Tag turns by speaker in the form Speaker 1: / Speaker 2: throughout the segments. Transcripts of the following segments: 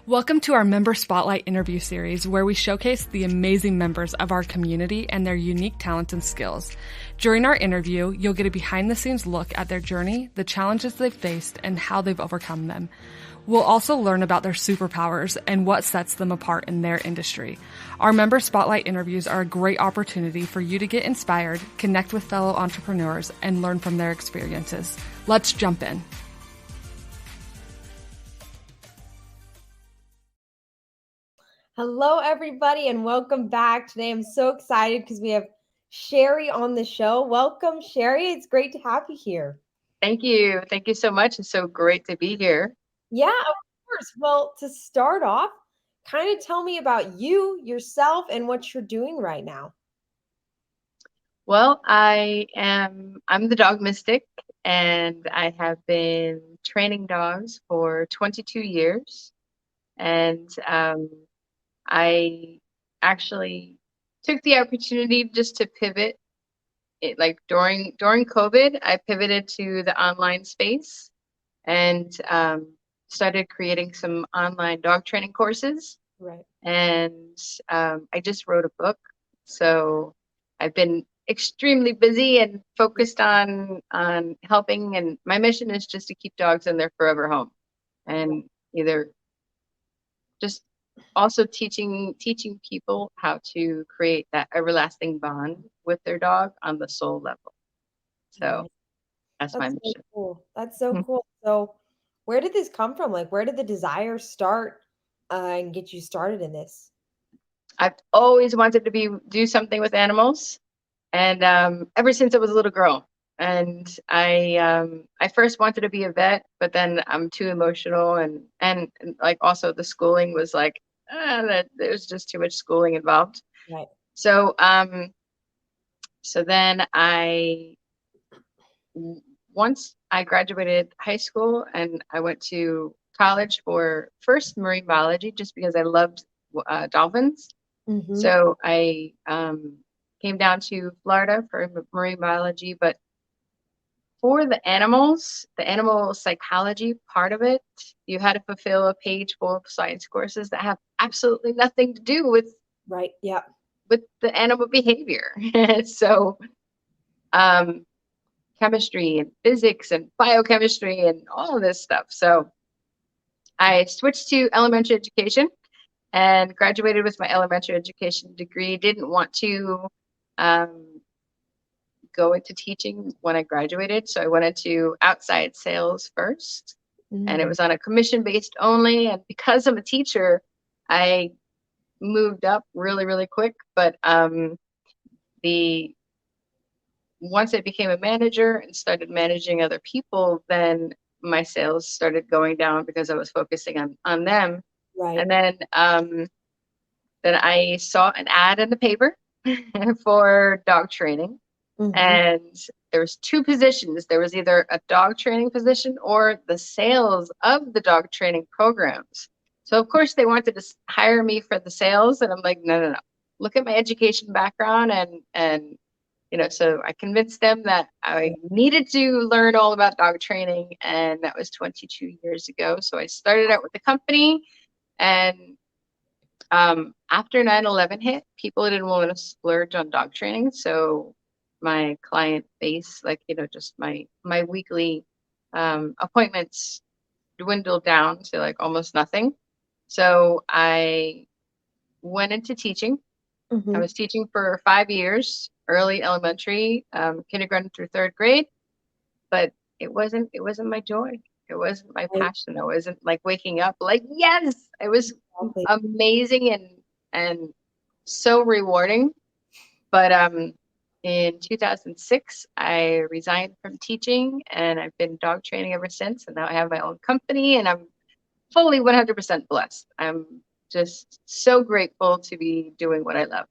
Speaker 1: Welcome to our Member Spotlight interview series, where we showcase the amazing members of our community and their unique talents and skills. During our interview, you'll get a behind-the-scenes look at their journey, the challenges they've faced, and how they've overcome them. We'll also learn about their superpowers and what sets them apart in their industry. Our Member Spotlight interviews are a great opportunity for you to get inspired, connect with fellow entrepreneurs, and learn from their experiences. Let's jump in.
Speaker 2: Hello, everybody, and welcome back. Today, I'm so excited because we have Cherie on the show. Welcome, Cherie. It's great to have you here.
Speaker 3: Thank you. Thank you so much. It's so great to be here.
Speaker 2: Yeah, of course. Well, to start off, kind of tell me about you, yourself, and what you're doing right now.
Speaker 3: Well, I'm the dog mystic, and I have been training dogs for 22 years. And I actually took the opportunity just to pivot. During COVID, I pivoted to the online space and started creating some online dog training courses.
Speaker 2: Right.
Speaker 3: And I just wrote a book. So I've been extremely busy and focused on helping. And my mission is just to keep dogs in their forever home, and either just also teaching people how to create that everlasting bond with their dog on the soul level. So that's my mission.
Speaker 2: So cool. That's so cool. So where did this come from? Like, where did the desire start and get you started in this?
Speaker 3: I've always wanted to do something with animals, and ever since I was a little girl. And I first wanted to be a vet, but then I'm too emotional, and like also the schooling was like that there's just too much schooling involved.
Speaker 2: Right.
Speaker 3: So then once I graduated high school and I went to college for first marine biology, just because I loved dolphins.
Speaker 2: Mm-hmm.
Speaker 3: So I came down to Florida for marine biology, but for the animal psychology part of it, you had to fulfill a page full of science courses that have absolutely nothing to do with with the animal behavior. So chemistry and physics and biochemistry and all of this stuff. So I switched to elementary education and graduated with my elementary education degree. Didn't want to go into teaching when I graduated, so I went into outside sales first. And it was on a commission based only. And because I'm a teacher, I moved up really, really quick. But once I became a manager and started managing other people, then my sales started going down because I was focusing on them.
Speaker 2: Right.
Speaker 3: And then I saw an ad in the paper for dog training.
Speaker 2: Mm-hmm.
Speaker 3: And there was two positions. There was either a dog training position or the sales of the dog training programs. So of course they wanted to hire me for the sales, and I'm like, no. Look at my education background, and so I convinced them that I needed to learn all about dog training, and that was 22 years ago. So I started out with the company, and after 9/11 hit, people didn't want to splurge on dog training. So my client base, just my weekly appointments dwindled down to like almost nothing. So I went into teaching.
Speaker 2: Mm-hmm.
Speaker 3: I was teaching for 5 years, early elementary, kindergarten through third grade, but it wasn't my joy. It wasn't my passion. It wasn't like waking up like, yes, it was amazing and so rewarding. But in 2006, I resigned from teaching, and I've been dog training ever since. And now I have my own company, and I'm fully 100% blessed. I'm just so grateful to be doing what I love.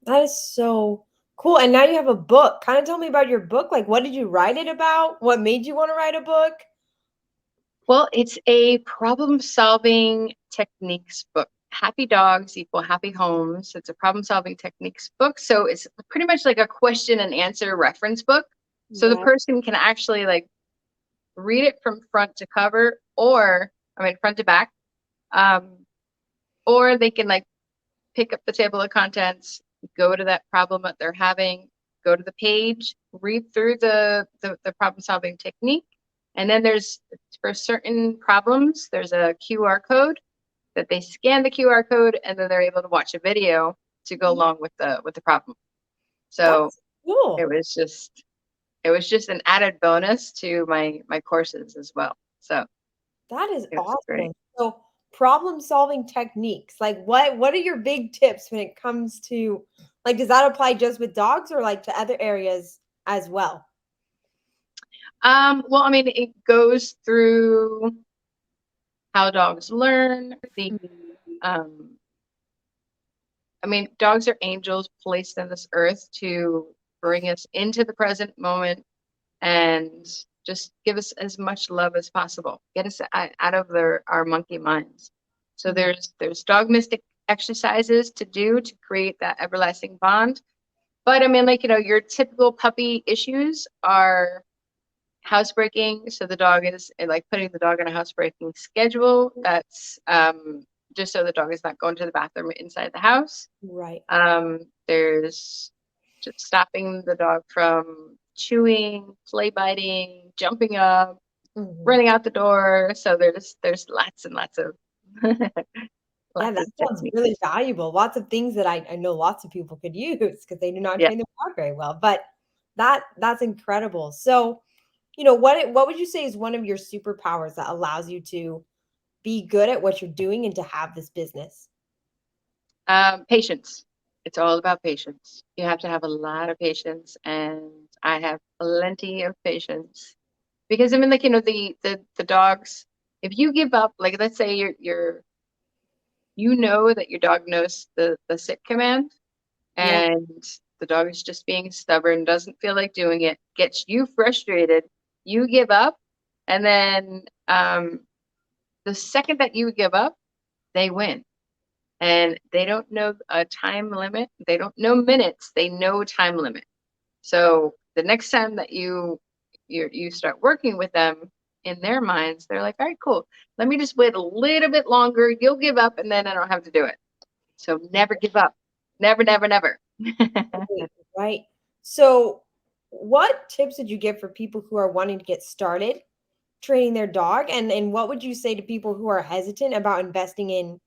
Speaker 2: That is so cool. And now you have a book. Kind of tell me about your book. Like, what did you write it about? What made you want to write a book?
Speaker 3: Well, it's a problem-solving techniques book. Happy dogs equal happy homes. It's a problem-solving techniques book. So it's pretty much like a question and answer reference book. So the person can actually like read it from front to cover, or front to back, or they can like pick up the table of contents, go to that problem that they're having, go to the page, read through the problem solving technique. And then there's, for certain problems, there's a QR code that they scan the QR code, and then they're able to watch a video to go along with the problem. So
Speaker 2: That's cool.
Speaker 3: it was just an added bonus to my courses as well. So
Speaker 2: That is
Speaker 3: it was great.
Speaker 2: awesome. So problem solving techniques, like what are your big tips when it comes to, like, does that apply just with dogs or like to other areas as well?
Speaker 3: Well, I mean, it goes through how dogs learn, um, I mean, dogs are angels placed on this earth to bring us into the present moment and just give us as much love as possible. Get us out of our monkey minds. So there's dog mystic exercises to do to create that everlasting bond. But I mean, like, your typical puppy issues are housebreaking. So the dog is like putting the dog on a housebreaking schedule. That's just so the dog is not going to the bathroom inside the house.
Speaker 2: Right.
Speaker 3: There's just stopping the dog from chewing, play biting, jumping up, running out the door. So there's lots and lots of
Speaker 2: Yeah,
Speaker 3: lots
Speaker 2: that
Speaker 3: of
Speaker 2: sounds really
Speaker 3: techniques.
Speaker 2: valuable. Lots of things that I know lots of people could use because they do not
Speaker 3: Yeah.
Speaker 2: train their dog very well. But that's incredible. So, what would you say is one of your superpowers that allows you to be good at what you're doing and to have this business?
Speaker 3: Patience. It's all about patience. You have to have a lot of patience, and I have plenty of patience. Because I mean, like, the dogs, if you give up, like, let's say you know that your dog knows the sit command,
Speaker 2: Yeah.
Speaker 3: and the dog is just being stubborn, doesn't feel like doing it, gets you frustrated, you give up, and then the second that you give up, they win. And they don't know a time limit. They don't know minutes. They know time limit. So the next time that you start working with them, in their minds, they're like, all right, cool. Let me just wait a little bit longer. You'll give up, and then I don't have to do it. So never give up. Never, never, never.
Speaker 2: Right. Right. So, what tips would you give for people who are wanting to get started training their dog? And what would you say to people who are hesitant about investing in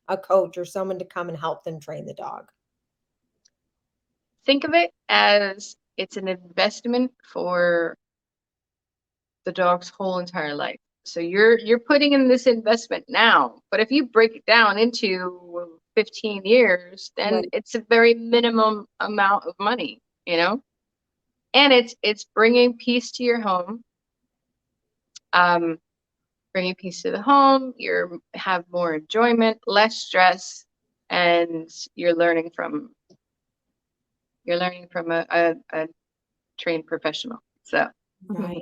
Speaker 2: a coach or someone to come and help them train the dog?
Speaker 3: Think of it as it's an investment for the dog's whole entire life. So you're putting in this investment now, but if you break it down into 15 years, then
Speaker 2: Right.
Speaker 3: it's a very minimum amount of money, And it's bringing peace to your home, um, bringing peace to the home. You have more enjoyment, less stress, and you're learning from a trained professional. So
Speaker 2: Right.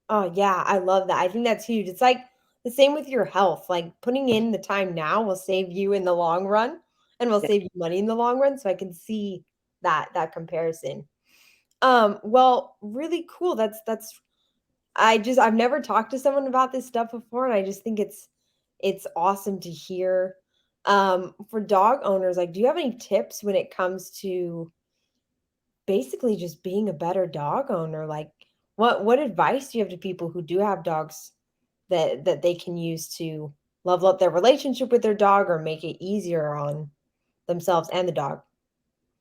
Speaker 2: Oh, yeah, I love that. I think that's huge. It's like the same with your health. Like putting in the time now will save you in the long run and will
Speaker 3: yeah.
Speaker 2: save you money in the long run. So I can see that comparison. Well, really cool. That's I've never talked to someone about this stuff before, and I just think it's awesome to hear. For dog owners, like, do you have any tips when it comes to basically just being a better dog owner? Like, what advice do you have to people who do have dogs that they can use to level up their relationship with their dog or make it easier on themselves and the dog?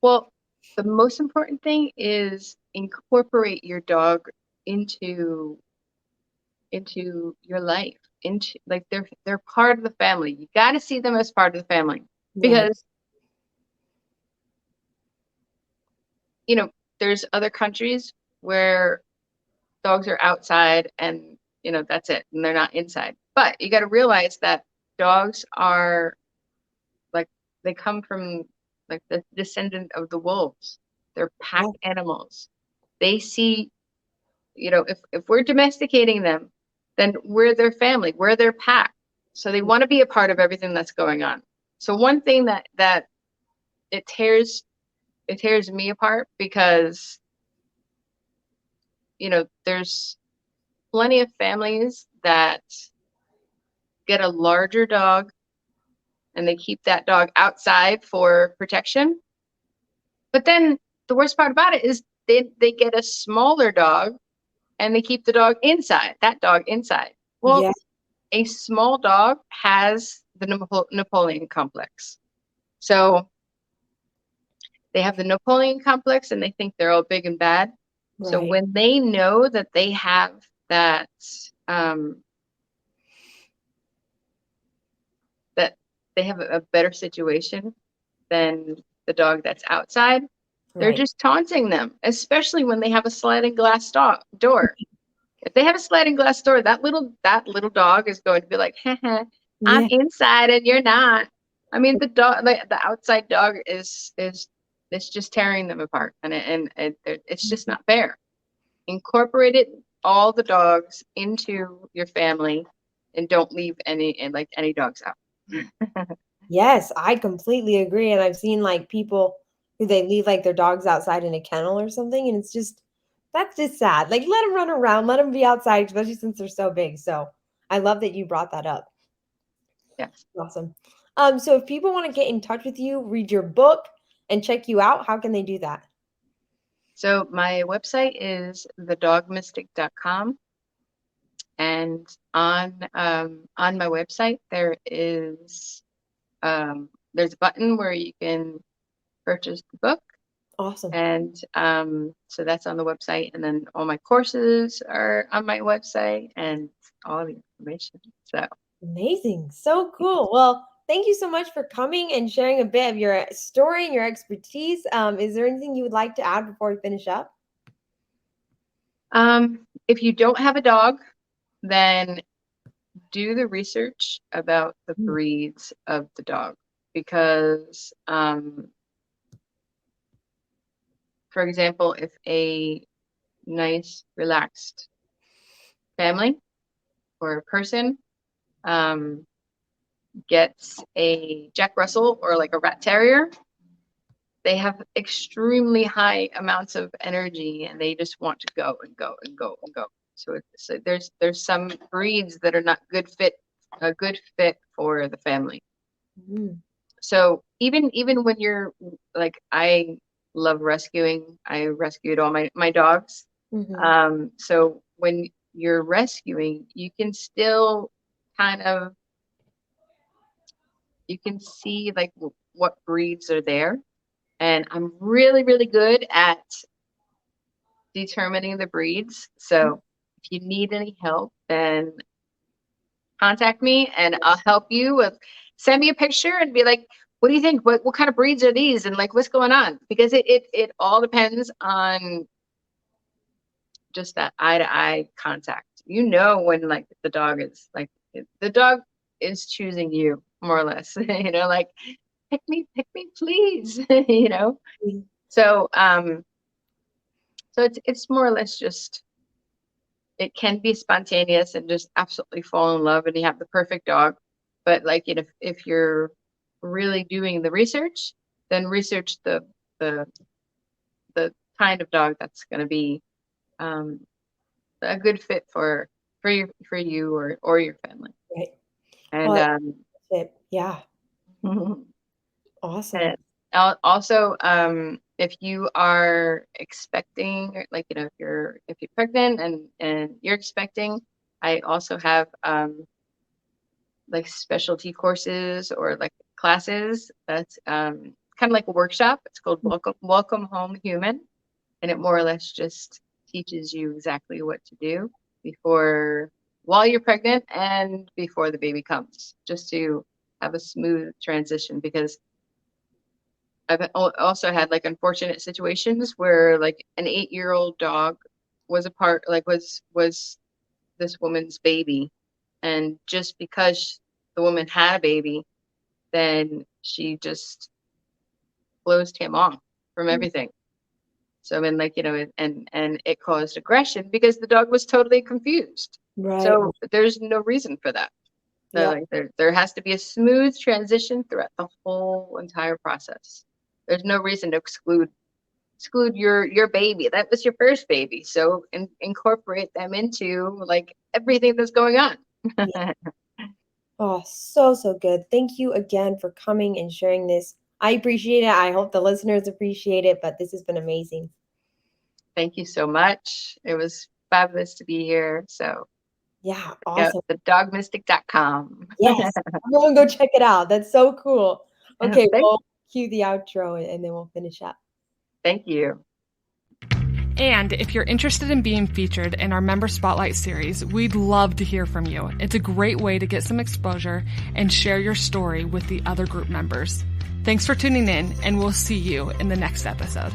Speaker 3: Well, the most important thing is incorporate your dog into your life, into, like, they're part of the family. You got to see them as part of the family,
Speaker 2: Right.
Speaker 3: because there's other countries where dogs are outside, and that's it, and they're not inside. But you got to realize that dogs are, like, they come from, like, the descendant of the wolves. They're pack
Speaker 2: Yeah.
Speaker 3: animals. They see, if we're domesticating them, then we're their family, we're their pack. So they want to be a part of everything that's going on. So one thing that it tears me apart, because there's plenty of families that get a larger dog and they keep that dog outside for protection. But then the worst part about it is they get a smaller dog and they keep the dog inside, that dog inside. Well,
Speaker 2: Yeah.
Speaker 3: a small dog has the Napoleon complex. So they have the Napoleon complex and they think they're all big and bad. So
Speaker 2: Right.
Speaker 3: when they know that they have that, that they have a better situation than the dog that's outside, they're
Speaker 2: Right.
Speaker 3: just taunting them, especially when they have a sliding glass door. If they have a sliding glass door, that little dog is going to be like, haha, I'm
Speaker 2: Yeah.
Speaker 3: inside and you're not. I mean, the dog, like the outside dog is it's just tearing them apart, and it's just not fair. Incorporate it, all the dogs into your family, and don't leave any dogs out.
Speaker 2: Yes, I completely agree. And I've seen like people who they leave like their dogs outside in a kennel or something, and it's just that's just sad. Like let them run around, let them be outside, especially since they're so big. So I love that you brought that up.
Speaker 3: Yes.
Speaker 2: Awesome. So if people want to get in touch with you, read your book, and check you out, how can they do that?
Speaker 3: So my website is thedogmystic.com, and on my website there's a button where you can purchase the book,
Speaker 2: Awesome.
Speaker 3: and so that's on the website, and then all my courses are on my website and all the information. So
Speaker 2: Amazing. So cool. Well, thank you so much for coming and sharing a bit of your story and your expertise. Is there anything you would like to add before we finish up?
Speaker 3: if you don't have a dog, then do the research about the
Speaker 2: Mm.
Speaker 3: breeds of the dog, because for example, if a nice relaxed family or a person gets a Jack Russell or like a Rat Terrier, they have extremely high amounts of energy and they just want to go and go and go and go. So there's some breeds that are not a good fit for the family.
Speaker 2: Mm.
Speaker 3: So even when you're like, I love rescuing. I rescued all my dogs.
Speaker 2: Mhm.
Speaker 3: So when you're rescuing, you can still kind of, you can see like what breeds are there. And I'm really, really good at determining the breeds. So if you need any help, then contact me and I'll help you with, send me a picture and be like, what do you think? What kind of breeds are these? And like, what's going on? Because it all depends on just that eye to eye contact. You know, when like the dog is like, the dog is choosing you more or less, like, pick me, please,
Speaker 2: Mm.
Speaker 3: So, so it's more or less just, it can be spontaneous and just absolutely fall in love and you have the perfect dog. But like, if you're really doing the research, then research the the kind of dog that's going to be um, a good fit for you or your family.
Speaker 2: Right.
Speaker 3: And
Speaker 2: Well, yeah. Awesome.
Speaker 3: and also, if you are expecting, like, if you're pregnant and you're expecting, I also have like specialty courses or like classes. That's kind of like a workshop. It's called Welcome Home Human, and it more or less just teaches you exactly what to do while you're pregnant and before the baby comes, just to have a smooth transition. Because I've also had like unfortunate situations where like an 8-year-old dog was was this woman's baby, and just because the woman had a baby, then she just closed him off from
Speaker 2: Mm.
Speaker 3: everything. So I mean, like, and it caused aggression because the dog was totally confused.
Speaker 2: Right.
Speaker 3: So there's no reason for that. So
Speaker 2: Yeah.
Speaker 3: like there has to be a smooth transition throughout the whole entire process. There's no reason to exclude your baby. That was your first baby. So incorporate them into like everything that's going on.
Speaker 2: Oh, so good. Thank you again for coming and sharing this. I appreciate it. I hope the listeners appreciate it, but this has been amazing.
Speaker 3: Thank you so much. It was fabulous to be here. So
Speaker 2: Yeah,
Speaker 3: go
Speaker 2: awesome.
Speaker 3: to thedogmystic.com.
Speaker 2: Yes, everyone go check it out. That's so cool. Okay,
Speaker 3: Thank,
Speaker 2: we'll cue the outro and then we'll finish up.
Speaker 3: thank you.
Speaker 1: And if you're interested in being featured in our Member Spotlight series, we'd love to hear from you. It's a great way to get some exposure and share your story with the other group members. Thanks for tuning in, and we'll see you in the next episode.